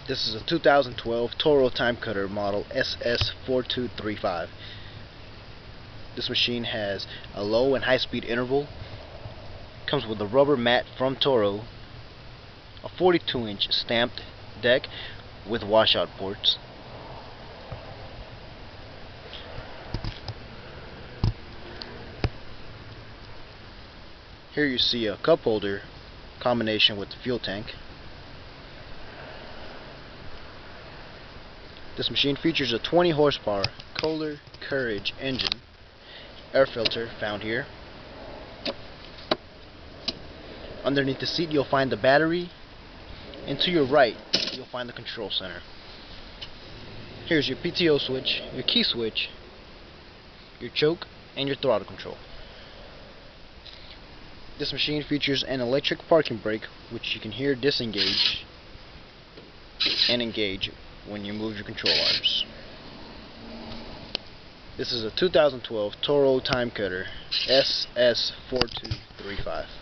This is a 2012 Toro Timecutter model SS4235. This machine has a low and high speed interval, comes with a rubber mat from Toro, a 42-inch stamped deck with washout ports, here you see a cup holder combination with the fuel tank. This machine features a 20 horsepower Kohler Courage engine, air filter found here. Underneath the seat you'll find the battery, and to your right you'll find the control center. Here's your PTO switch, your key switch, your choke, and your throttle control. This machine features an electric parking brake, which you can hear disengage and engage when you move your control arms. This is a 2012 Toro Timecutter SS4235.